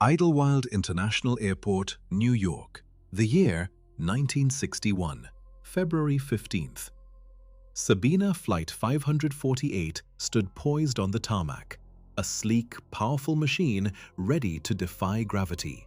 Idlewild International Airport, New York. The year 1961, February 15th. Sabena Flight 548 stood poised on the tarmac, a sleek, powerful machine ready to defy gravity.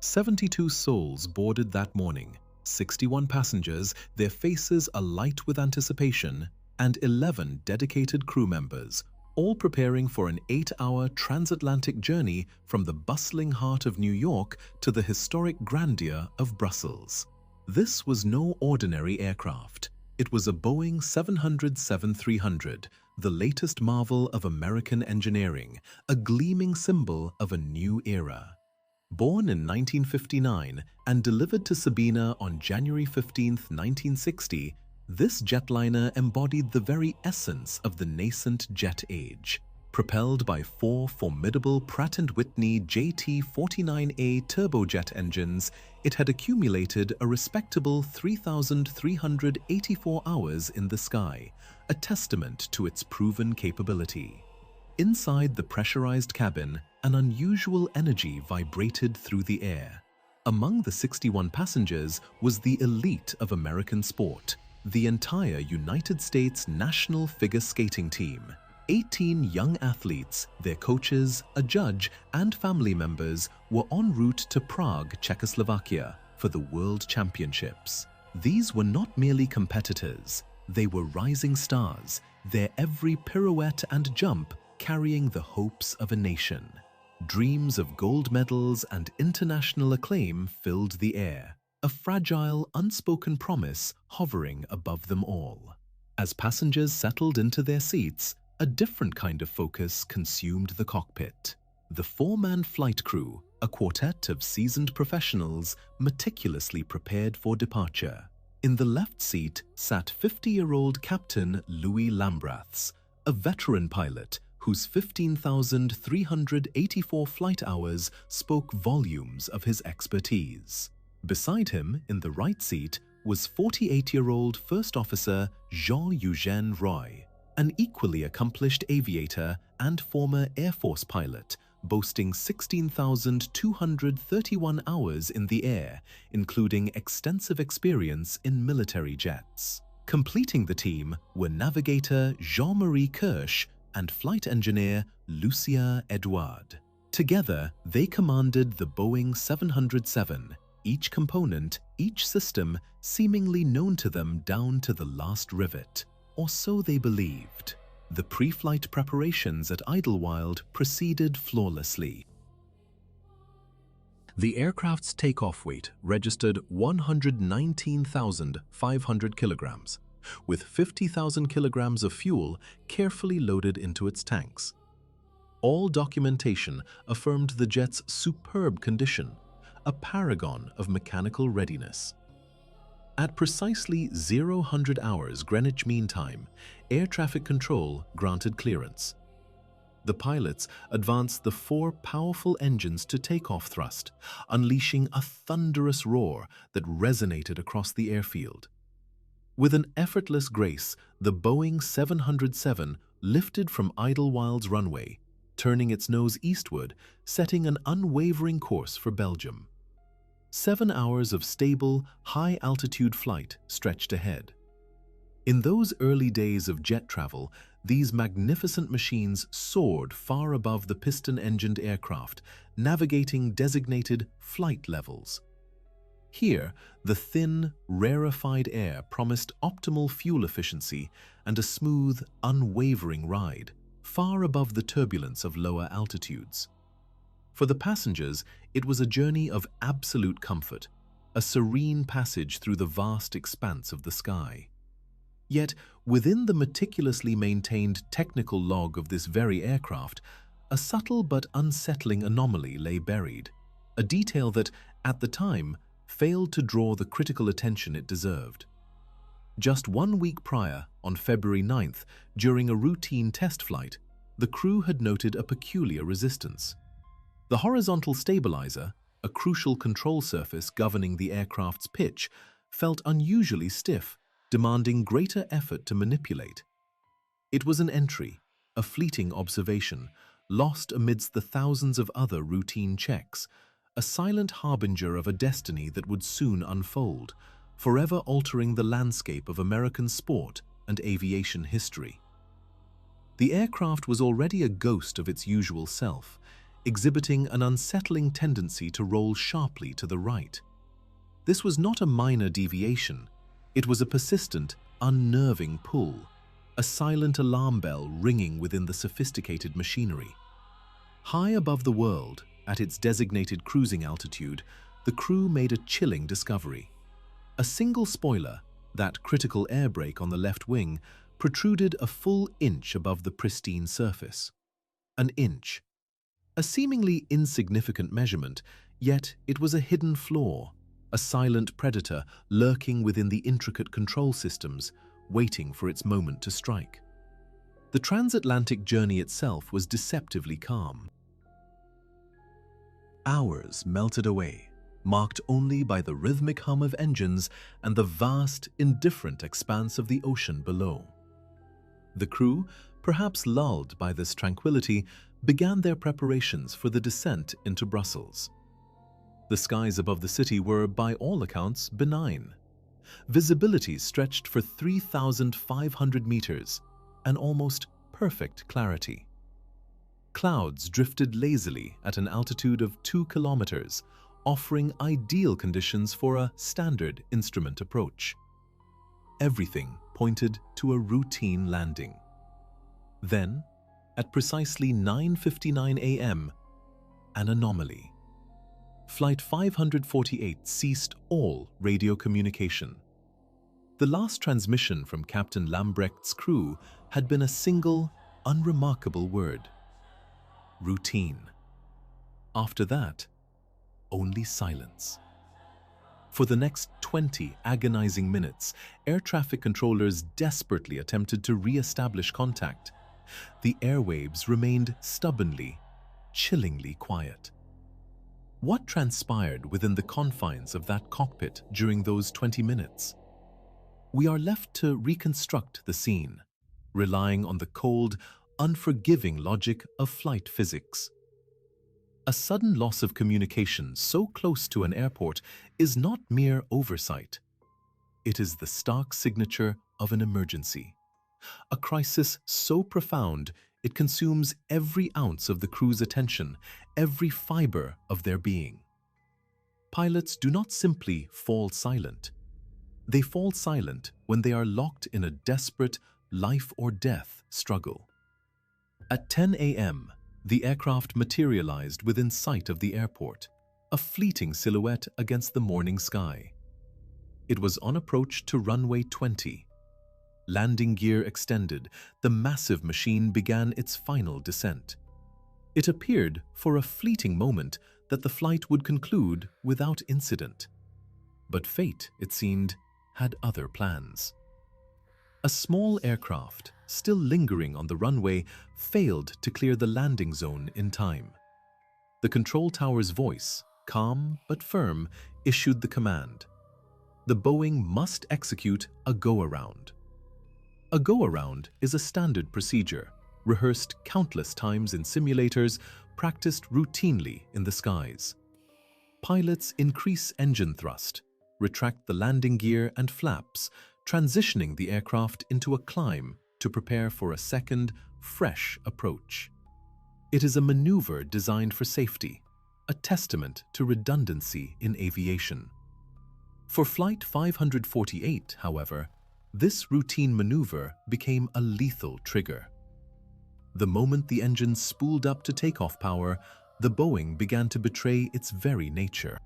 72 souls boarded that morning, 61 passengers, their faces alight with anticipation, and 11 dedicated crew members, all preparing for an 8-hour transatlantic journey from the bustling heart of New York to the historic grandeur of Brussels. This was no ordinary aircraft. It was a Boeing 707-300, the latest marvel of American engineering, a gleaming symbol of a new era. Born in 1959 and delivered to Sabena on January 15, 1960, this jetliner embodied the very essence of the nascent jet age. Propelled by 4 formidable Pratt Whitney JT-forty-nine A turbojet engines, it had accumulated a respectable 3,384 hours in the sky, a testament to its proven capability. Inside the pressurized cabin, an unusual energy vibrated through the air. Among the 61 passengers was the elite of American sport, the entire United States national figure skating team. 18 young athletes, their coaches, a judge, and family members were en route to Prague, Czechoslovakia, for the World Championships. These were not merely competitors, they were rising stars, their every pirouette and jump carrying the hopes of a nation. Dreams of gold medals and international acclaim filled the air, a fragile, unspoken promise hovering above them all. As passengers settled into their seats, a different kind of focus consumed the cockpit. The 4-man flight crew, a quartet of seasoned professionals, meticulously prepared for departure. In the left seat sat 50-year-old Captain Louis Lambraths, a veteran pilot whose 15,384 flight hours spoke volumes of his expertise. Beside him, in the right seat, was 48-year-old First Officer Jean-Eugène Roy, an equally accomplished aviator and former Air Force pilot, boasting 16,231 hours in the air, including extensive experience in military jets. Completing the team were navigator Jean-Marie Kirsch and flight engineer Lucien Edouard. Together, they commanded the Boeing 707, each component, each system seemingly known to them down to the last rivet, or so they believed. The pre-flight preparations at Idlewild proceeded flawlessly. The aircraft's takeoff weight registered 119,500 kilograms, with 50,000 kilograms of fuel carefully loaded into its tanks. All documentation affirmed the jet's superb condition, a paragon of mechanical readiness. At precisely 0000 hours Greenwich Mean Time, air traffic control granted clearance. The pilots advanced the 4 powerful engines to takeoff thrust, unleashing a thunderous roar that resonated across the airfield. With an effortless grace, the Boeing 707 lifted from Idlewild's runway, turning its nose eastward, setting an unwavering course for Belgium. 7 hours of stable, high-altitude flight stretched ahead. In those early days of jet travel, these magnificent machines soared far above the piston-engined aircraft, navigating designated flight levels. Here, the thin, rarefied air promised optimal fuel efficiency and a smooth, unwavering ride, far above the turbulence of lower altitudes. For the passengers, it was a journey of absolute comfort, a serene passage through the vast expanse of the sky. Yet, within the meticulously maintained technical log of this very aircraft, a subtle but unsettling anomaly lay buried, a detail that, at the time, failed to draw the critical attention it deserved. Just 1 week prior, on February 9th, during a routine test flight, the crew had noted a peculiar resistance. The horizontal stabilizer, a crucial control surface governing the aircraft's pitch, felt unusually stiff, demanding greater effort to manipulate. It was an entry, a fleeting observation, lost amidst the thousands of other routine checks, a silent harbinger of a destiny that would soon unfold, forever altering the landscape of American sport and aviation history. The aircraft was already a ghost of its usual self, exhibiting an unsettling tendency to roll sharply to the right. This was not a minor deviation. It was a persistent, unnerving pull, a silent alarm bell ringing within the sophisticated machinery. High above the world, at its designated cruising altitude, the crew made a chilling discovery. A single spoiler, that critical air brake on the left wing, protruded a full inch above the pristine surface. An inch. A seemingly insignificant measurement, yet it was a hidden flaw, a silent predator lurking within the intricate control systems, waiting for its moment to strike. The transatlantic journey itself was deceptively calm. Hours melted away, marked only by the rhythmic hum of engines and the vast, indifferent expanse of the ocean below. The crew, perhaps lulled by this tranquility, began their preparations for the descent into Brussels. The skies above the city were, by all accounts, benign. Visibility stretched for 3,500 meters, an almost perfect clarity. Clouds drifted lazily at an altitude of 2 kilometers, offering ideal conditions for a standard instrument approach. Everything pointed to a routine landing. Then, at precisely 9:59 a.m., an anomaly. Flight 548 ceased all radio communication. The last transmission from Captain Lambrecht's crew had been a single, unremarkable word: routine. After that, only silence. For the next 20 agonizing minutes, air traffic controllers desperately attempted to re-establish contact. The airwaves remained stubbornly, chillingly quiet. What transpired within the confines of that cockpit during those 20 minutes? We are left to reconstruct the scene, relying on the cold, unforgiving logic of flight physics. A sudden loss of communication so close to an airport is not mere oversight. It is the stark signature of an emergency. A crisis so profound it consumes every ounce of the crew's attention, every fiber of their being. Pilots do not simply fall silent. They fall silent when they are locked in a desperate life-or-death struggle. At 10 a.m., the aircraft materialized within sight of the airport, a fleeting silhouette against the morning sky. It was on approach to runway 20. Landing gear extended, the massive machine began its final descent. It appeared for a fleeting moment that the flight would conclude without incident. But fate, it seemed, had other plans. A small aircraft, still lingering on the runway, failed to clear the landing zone in time. The control tower's voice, calm but firm, issued the command. The Boeing must execute a go-around. A go-around is a standard procedure, rehearsed countless times in simulators, practiced routinely in the skies. Pilots increase engine thrust, retract the landing gear and flaps, transitioning the aircraft into a climb to prepare for a second, fresh approach. It is a maneuver designed for safety, a testament to redundancy in aviation. For Flight 548, however, this routine maneuver became a lethal trigger. The moment the engine spooled up to takeoff power, the Boeing began to betray its very nature.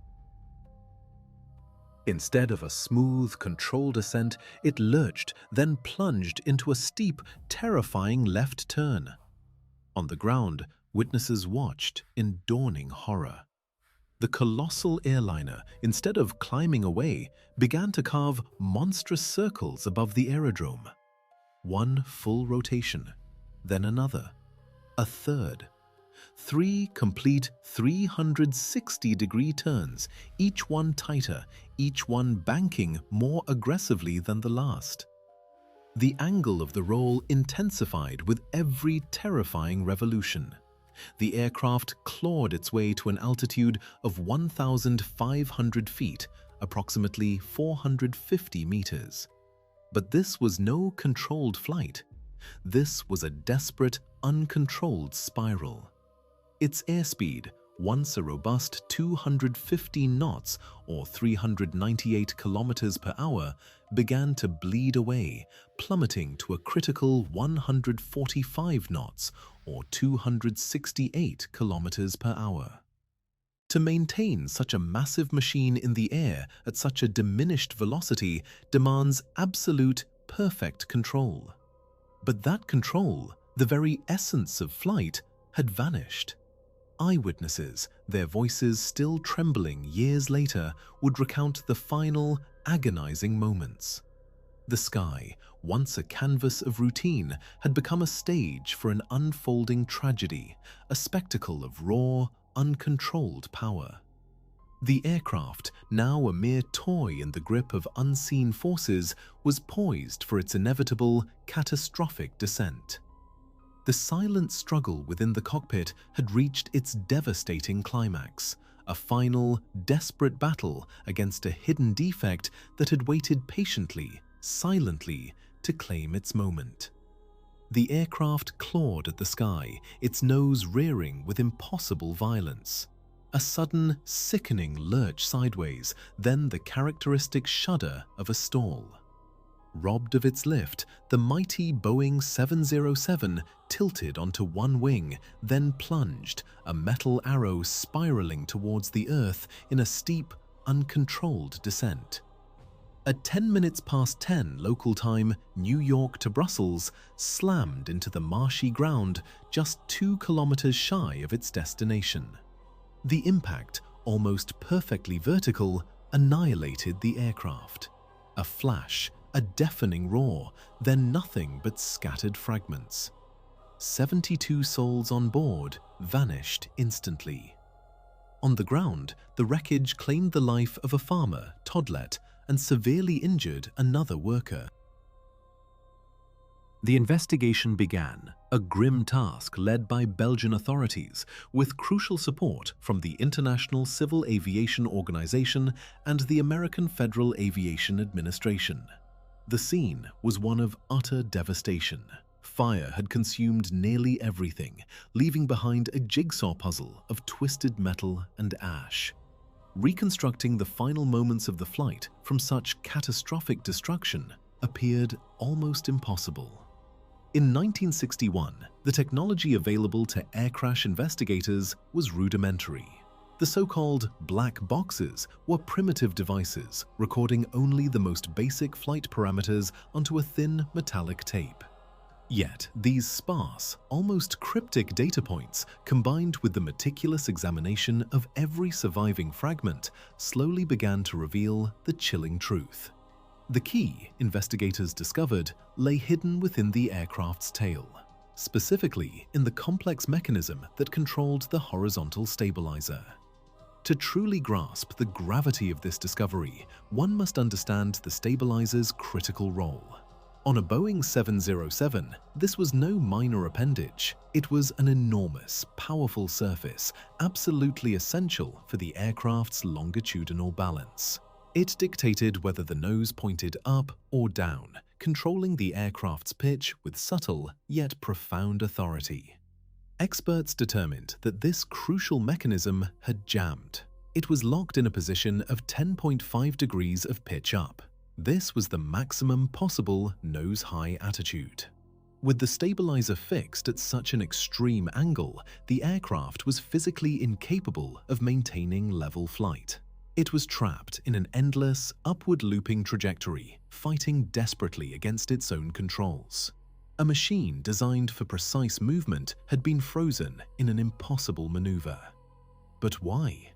Instead of a smooth, controlled ascent, it lurched, then plunged into a steep, terrifying left turn. On the ground, witnesses watched in dawning horror. The colossal airliner, instead of climbing away, began to carve monstrous circles above the aerodrome. One full rotation, then another, a third. 3 complete 360-degree turns, each one tighter, each one banking more aggressively than the last. The angle of the roll intensified with every terrifying revolution. The aircraft clawed its way to an altitude of 1,500 feet, approximately 450 meters. But this was no controlled flight. This was a desperate, uncontrolled spiral. Its airspeed, once a robust 215 knots or 398 kilometers per hour, began to bleed away, plummeting to a critical 145 knots or 268 kilometers per hour. To maintain such a massive machine in the air at such a diminished velocity demands absolute, perfect control. But that control, the very essence of flight, had vanished. Eyewitnesses, their voices still trembling years later, would recount the final, agonizing moments. The sky, once a canvas of routine, had become a stage for an unfolding tragedy, a spectacle of raw, uncontrolled power. The aircraft, now a mere toy in the grip of unseen forces, was poised for its inevitable, catastrophic descent. The silent struggle within the cockpit had reached its devastating climax, a final, desperate battle against a hidden defect that had waited patiently, silently, to claim its moment. The aircraft clawed at the sky, its nose rearing with impossible violence. A sudden, sickening lurch sideways, then the characteristic shudder of a stall. Robbed of its lift, the mighty Boeing 707 tilted onto one wing, then plunged, a metal arrow spiraling towards the earth in a steep, uncontrolled descent. At 10 minutes past 10 local time, New York to Brussels slammed into the marshy ground just 2 kilometers shy of its destination. The impact, almost perfectly vertical, annihilated the aircraft. A flash, a deafening roar, then nothing but scattered fragments. 72 souls on board vanished instantly. On the ground, the wreckage claimed the life of a farmer, Todlet, and severely injured another worker. The investigation began, a grim task led by Belgian authorities, with crucial support from the International Civil Aviation Organization and the American Federal Aviation Administration. The scene was one of utter devastation. Fire had consumed nearly everything, leaving behind a jigsaw puzzle of twisted metal and ash. Reconstructing the final moments of the flight from such catastrophic destruction appeared almost impossible. In 1961, the technology available to air crash investigators was rudimentary. The so-called black boxes were primitive devices recording only the most basic flight parameters onto a thin metallic tape. Yet, these sparse, almost cryptic data points, combined with the meticulous examination of every surviving fragment, slowly began to reveal the chilling truth. The key, investigators discovered, lay hidden within the aircraft's tail, specifically in the complex mechanism that controlled the horizontal stabilizer. To truly grasp the gravity of this discovery, one must understand the stabilizer's critical role. On a Boeing 707, this was no minor appendage. It was an enormous, powerful surface, absolutely essential for the aircraft's longitudinal balance. It dictated whether the nose pointed up or down, controlling the aircraft's pitch with subtle yet profound authority. Experts determined that this crucial mechanism had jammed. It was locked in a position of 10.5 degrees of pitch up. This was the maximum possible nose-high attitude. With the stabilizer fixed at such an extreme angle, the aircraft was physically incapable of maintaining level flight. It was trapped in an endless, upward-looping trajectory, fighting desperately against its own controls. A machine designed for precise movement had been frozen in an impossible maneuver. But why?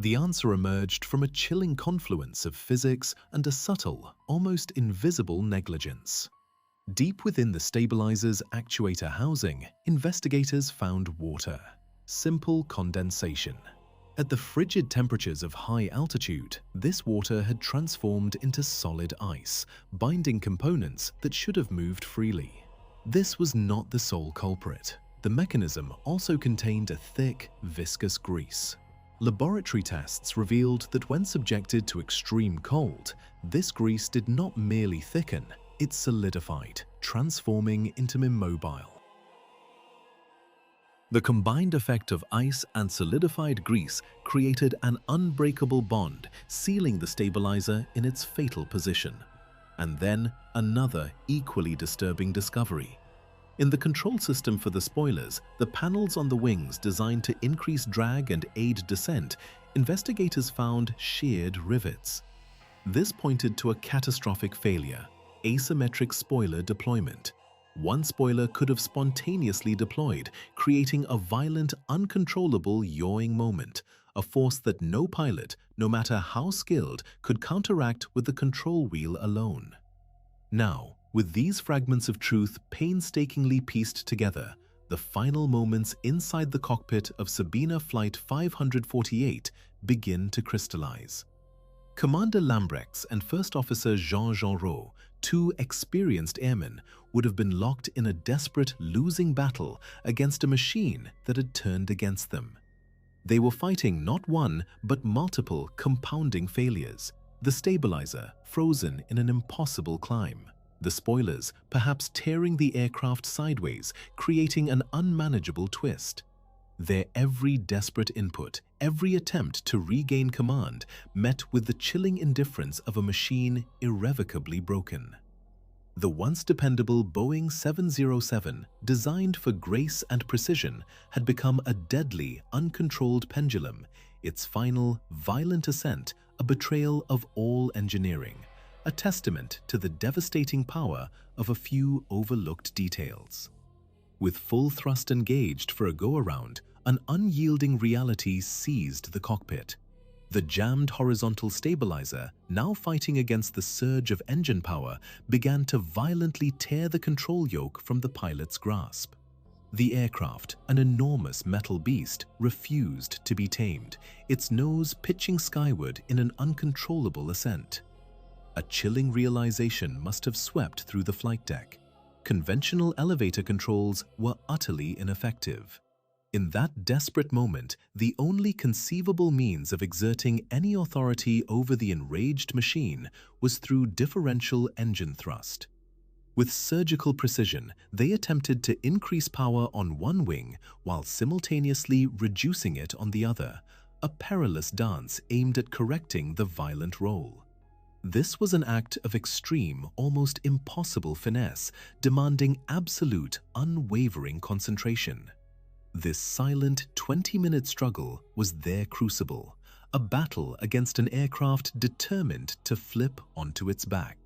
The answer emerged from a chilling confluence of physics and a subtle, almost invisible negligence. Deep within the stabilizer's actuator housing, investigators found water. Simple condensation. At the frigid temperatures of high altitude, this water had transformed into solid ice, binding components that should have moved freely. This was not the sole culprit. The mechanism also contained a thick, viscous grease. Laboratory tests revealed that when subjected to extreme cold, this grease did not merely thicken, it solidified, transforming into immobile. The combined effect of ice and solidified grease created an unbreakable bond, sealing the stabilizer in its fatal position. And then another equally disturbing discovery. In the control system for the spoilers, the panels on the wings designed to increase drag and aid descent, investigators found sheared rivets. This pointed to a catastrophic failure, asymmetric spoiler deployment. One spoiler could have spontaneously deployed, creating a violent, uncontrollable yawing moment, a force that no pilot, no matter how skilled, could counteract with the control wheel alone. Now, with these fragments of truth painstakingly pieced together, the final moments inside the cockpit of Sabena Flight 548 begin to crystallize. Commander Lambrechts and First Officer Jean Genreau, two experienced airmen, would have been locked in a desperate, losing battle against a machine that had turned against them. They were fighting not one, but multiple compounding failures. The stabilizer, frozen in an impossible climb. The spoilers, perhaps tearing the aircraft sideways, creating an unmanageable twist. Their every desperate input, every attempt to regain command, met with the chilling indifference of a machine irrevocably broken. The once dependable Boeing 707, designed for grace and precision, had become a deadly, uncontrolled pendulum, its final, violent ascent a betrayal of all engineering, a testament to the devastating power of a few overlooked details. With full thrust engaged for a go-around, an unyielding reality seized the cockpit. The jammed horizontal stabilizer, now fighting against the surge of engine power, began to violently tear the control yoke from the pilot's grasp. The aircraft, an enormous metal beast, refused to be tamed, its nose pitching skyward in an uncontrollable ascent. A chilling realization must have swept through the flight deck. Conventional elevator controls were utterly ineffective. In that desperate moment, the only conceivable means of exerting any authority over the enraged machine was through differential engine thrust. With surgical precision, they attempted to increase power on one wing while simultaneously reducing it on the other, a perilous dance aimed at correcting the violent roll. This was an act of extreme, almost impossible finesse, demanding absolute, unwavering concentration. This silent 20-minute struggle was their crucible, a battle against an aircraft determined to flip onto its back.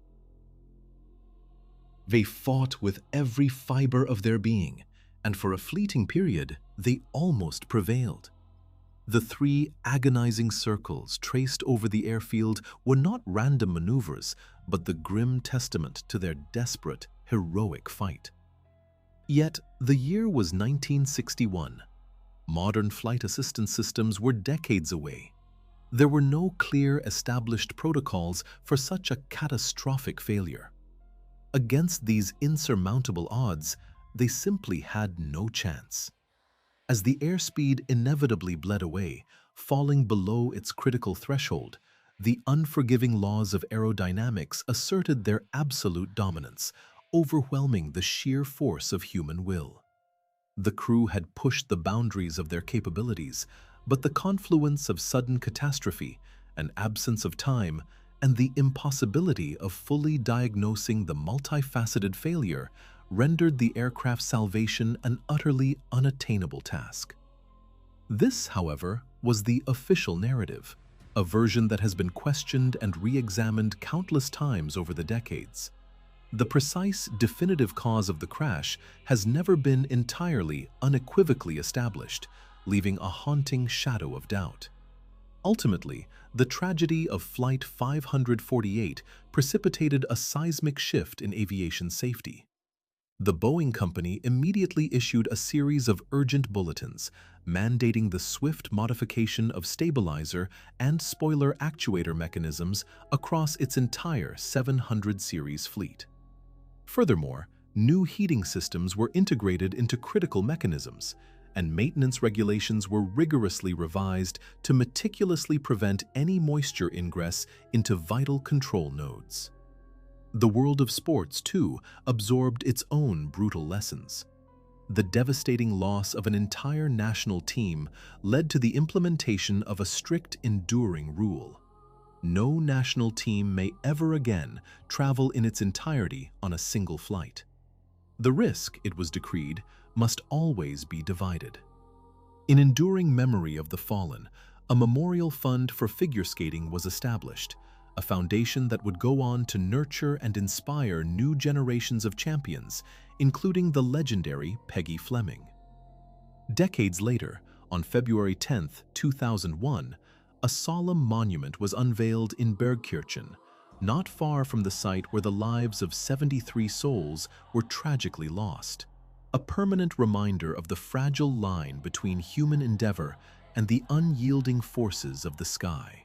They fought with every fiber of their being, and for a fleeting period, they almost prevailed. The 3 agonizing circles traced over the airfield were not random maneuvers, but the grim testament to their desperate, heroic fight. Yet, the year was 1961. Modern flight assistance systems were decades away. There were no clear, established protocols for such a catastrophic failure. Against these insurmountable odds, they simply had no chance. As the airspeed inevitably bled away, falling below its critical threshold, the unforgiving laws of aerodynamics asserted their absolute dominance, overwhelming the sheer force of human will. The crew had pushed the boundaries of their capabilities, but the confluence of sudden catastrophe, an absence of time, and the impossibility of fully diagnosing the multifaceted failure rendered the aircraft's salvation an utterly unattainable task. This, however, was the official narrative, a version that has been questioned and re-examined countless times over the decades. The precise, definitive cause of the crash has never been entirely, unequivocally established, leaving a haunting shadow of doubt. Ultimately, the tragedy of Flight 548 precipitated a seismic shift in aviation safety. The Boeing company immediately issued a series of urgent bulletins, mandating the swift modification of stabilizer and spoiler actuator mechanisms across its entire 700 series fleet. Furthermore, New heating systems were integrated into critical mechanisms, and maintenance regulations were rigorously revised to meticulously prevent any moisture ingress into vital control nodes. The world of sports, too, absorbed its own brutal lessons. The devastating loss of an entire national team led to the implementation of a strict, enduring rule. No national team may ever again travel in its entirety on a single flight. The risk, it was decreed, must always be divided. In enduring memory of the fallen, a memorial fund for figure skating was established, a foundation that would go on to nurture and inspire new generations of champions, including the legendary Peggy Fleming. Decades later, on February 10, 2001, a solemn monument was unveiled in Bergkirchen, not far from the site where the lives of 73 souls were tragically lost, a permanent reminder of the fragile line between human endeavor and the unyielding forces of the sky.